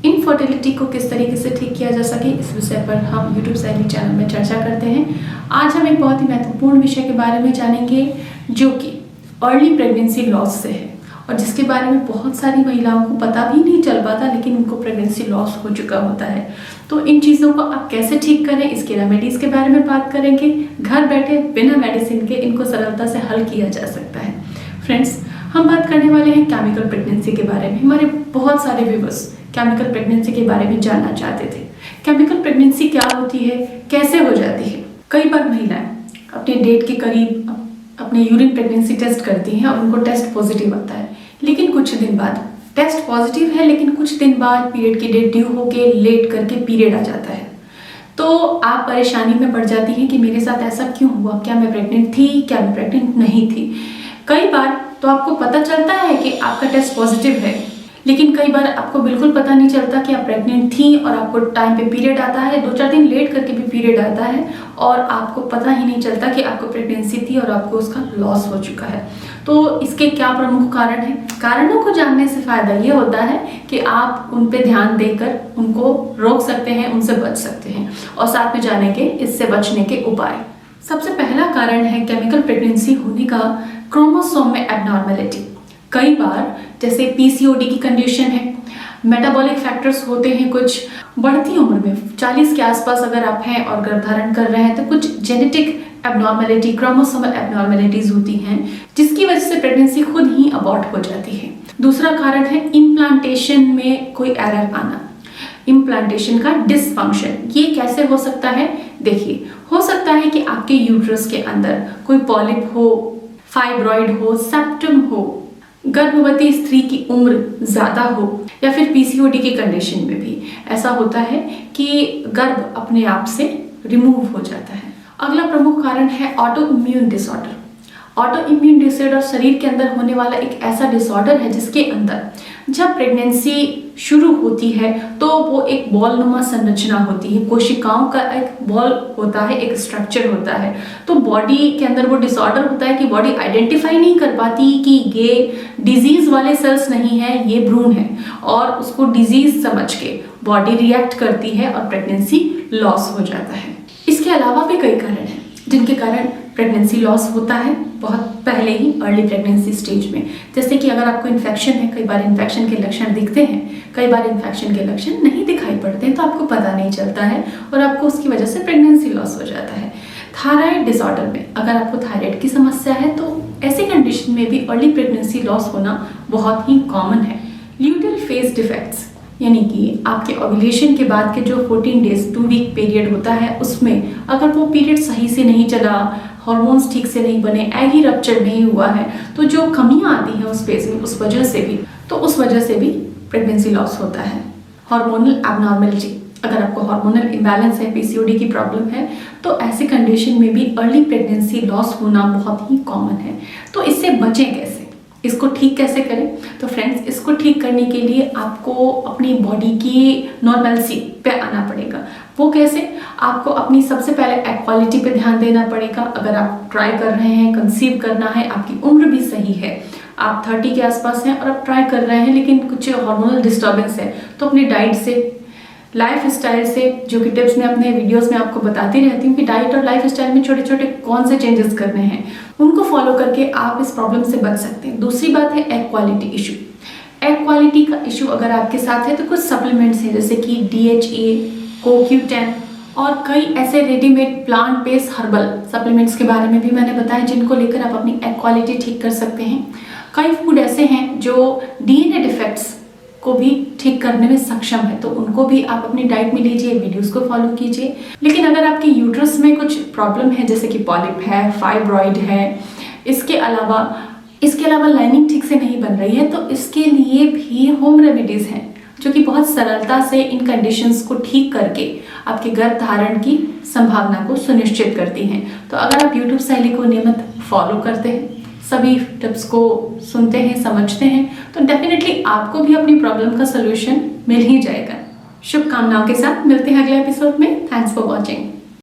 Infertility को किस तरीके से ठीक किया जा सके, इस विषय पर हम यूट्यूब सहेली चैनल में चर्चा करते हैं। आज हम एक बहुत ही महत्वपूर्ण विषय के बारे में जानेंगे जो कि अर्ली प्रेगनेंसी लॉस से है और जिसके बारे में बहुत सारी महिलाओं को पता भी नहीं चल पाता, लेकिन उनको प्रेगनेंसी लॉस हो चुका होता है। तो इन चीज़ों को आप कैसे ठीक करें, इसके रेमेडीज़ के बारे में बात करेंगे। घर बैठे बिना मेडिसिन के इनको सरलता से हल किया जा सकता है। फ्रेंड्स, हम बात करने वाले हैं केमिकल प्रेगनेंसी के बारे में। हमारे बहुत सारे व्यूअर्स केमिकल प्रेगनेंसी के बारे में जानना चाहते थे। केमिकल प्रेगनेंसी क्या होती है, कैसे हो जाती है। कई बार महिलाएं अपने डेट के करीब अपने यूरिन प्रेगनेंसी टेस्ट करती हैं और उनको टेस्ट पॉजिटिव आता है, लेकिन कुछ दिन बाद टेस्ट पॉजिटिव है, लेकिन कुछ दिन बाद पीरियड की डेट ड्यू होके लेट करके पीरियड आ जाता है। तो आप परेशानी में पड़ जाती हैं कि मेरे साथ ऐसा क्यों हुआ, क्या मैं प्रेग्नेंट थी, क्या मैं प्रेग्नेंट नहीं थी। कई बार तो आपको पता चलता है कि आपका टेस्ट पॉजिटिव है, लेकिन कई बार आपको बिल्कुल पता नहीं चलता कि आप प्रेग्नेंट थी और आपको टाइम पे पीरियड आता है, 2-4 दिन लेट करके भी पीरियड आता है और आपको पता ही नहीं चलता कि आपको प्रेगनेंसी थी और आपको उसका लॉस हो चुका है। तो इसके क्या प्रमुख कारण हैं? कारणों को जानने से फायदा ये होता है कि आप उन पे ध्यान देकर उनको रोक सकते हैं, उनसे बच सकते हैं और साथ में जानेंगे इससे बचने के उपाय। सबसे पहला कारण है केमिकल प्रेगनेंसी होने का क्रोमोसोम में एबनॉर्मेलिटी। कई बार जैसे पीसीओडी की कंडीशन है, मेटाबॉलिक फैक्टर्स होते हैं, कुछ बढ़ती उम्र में 40 के आसपास अगर आप हैं और गर्भधारण कर रहे हैं तो कुछ जेनेटिक एबनॉर्मेलिटी, क्रोमोसोमल एबनॉर्मेलिटीज होती हैं, जिसकी वजह से प्रेगनेंसी खुद ही अबॉर्ट हो जाती है। दूसरा कारण है इम्प्लांटेशन में कोई एरर आना, इम्प्लांटेशन का डिसफंक्शन। ये कैसे हो सकता है? देखिए, हो सकता है कि आपके यूट्रस के अंदर कोई पॉलिप हो, फाइब्रॉइड हो, सेप्टम हो, गर्भवती स्त्री की उम्र ज्यादा हो, या फिर पीसीओडी की कंडीशन में भी ऐसा होता है कि गर्भ अपने आप से रिमूव हो जाता है। अगला प्रमुख कारण है auto immune disorder. Auto immune disorder शरीर के अंदर होने वाला एक ऐसा डिसऑर्डर है जिसके अंदर जब प्रेगनेंसी शुरू होती है तो वो एक बॉल नुमा संरचना होती है, कोशिकाओं का एक बॉल होता है, एक स्ट्रक्चर होता है। तो बॉडी के अंदर वो डिसऑर्डर होता है कि बॉडी आइडेंटिफाई नहीं कर पाती कि ये डिजीज वाले सेल्स नहीं है, ये भ्रूण है, और उसको डिजीज समझ के बॉडी रिएक्ट करती है और प्रेगनेंसी लॉस हो जाता है। इसके अलावा भी कई कारण हैं जिनके कारण प्रेगनेंसी लॉस होता है बहुत पहले ही अर्ली प्रेगनेंसी स्टेज में। जैसे कि अगर आपको इन्फेक्शन है, कई बार इन्फेक्शन के लक्षण दिखते हैं, कई बार इन्फेक्शन के लक्षण नहीं दिखाई पड़ते हैं, तो आपको पता नहीं चलता है और आपको उसकी वजह से प्रेगनेंसी लॉस हो जाता है। थायराइड डिसऑर्डर में अगर आपको थायराइड की समस्या है तो ऐसी कंडीशन में भी अर्ली प्रेगनेंसी लॉस होना बहुत ही कॉमन है। ल्यूटिल फेज डिफेक्ट्स, यानी कि आपके ओव्यूलेशन के बाद के जो 14 डेज 2 वीक पीरियड होता है, उसमें अगर वो पीरियड सही से नहीं चला, हार्मोन्स ठीक से नहीं बने, एग ही रप्चर नहीं हुआ है, तो जो कमियां आती हैं उस फेज में, उस वजह से भी प्रेगनेंसी लॉस होता है। हार्मोनल एबनॉर्मेलिटी, अगर आपको हार्मोनल इम्बैलेंस है, पीसीओडी की प्रॉब्लम है, तो ऐसे कंडीशन में भी अर्ली प्रेगनेंसी लॉस होना बहुत ही कॉमन है। तो इससे बचें कैसे, इसको ठीक कैसे करें? तो फ्रेंड्स, इसको ठीक करने के लिए आपको अपनी बॉडी की नॉर्मलसी पे आना पड़ेगा। वो कैसे? आपको अपनी सबसे पहले एग क्वालिटी पे ध्यान देना पड़ेगा। अगर आप ट्राई कर रहे हैं, कंसीव करना है, आपकी उम्र भी सही है, आप 30 के आसपास हैं और आप ट्राई कर रहे हैं, लेकिन कुछ हार्मोनल डिस्टर्बेंस है, तो अपनी डाइट से, लाइफ स्टाइल से, जो कि टिप्स मैं अपने वीडियोस में आपको बताती रहती हूँ कि डाइट और लाइफ स्टाइल में छोटे छोटे कौन से चेंजेस करने हैं, उनको फॉलो करके आप इस प्रॉब्लम से बच सकते हैं। दूसरी बात है egg quality issue. Egg quality का इशू अगर आपके साथ है तो कुछ सप्लीमेंट्स हैं जैसे कि DHA, CoQ10 और कई ऐसे readymade plant based herbal supplements के बारे में भी मैंने बताया, जिनको लेकर आप अपनी एग क्वालिटी ठीक कर सकते हैं। कई फूड ऐसे हैं जो DNA डिफेक्ट्स को भी ठीक करने में सक्षम है, तो उनको भी आप अपनी डाइट में लीजिए, वीडियोस को फॉलो कीजिए। लेकिन अगर आपके यूट्रस में कुछ प्रॉब्लम है जैसे कि पॉलिप है, फाइब्रॉइड है, इसके अलावा लाइनिंग ठीक से नहीं बन रही है, तो इसके लिए भी होम रेमेडीज हैं जो कि बहुत सरलता से इन कंडीशंस को ठीक करके आपके गर्भ धारण की संभावना को सुनिश्चित करती हैं। तो अगर आप यूट्यूब शैली को नियमित फॉलो करते हैं, सभी टिप्स को सुनते हैं, समझते हैं, तो डेफिनेटली आपको भी अपनी प्रॉब्लम का सलूशन मिल ही जाएगा। शुभकामनाओं के साथ मिलते हैं अगले एपिसोड में। Thanks for watching.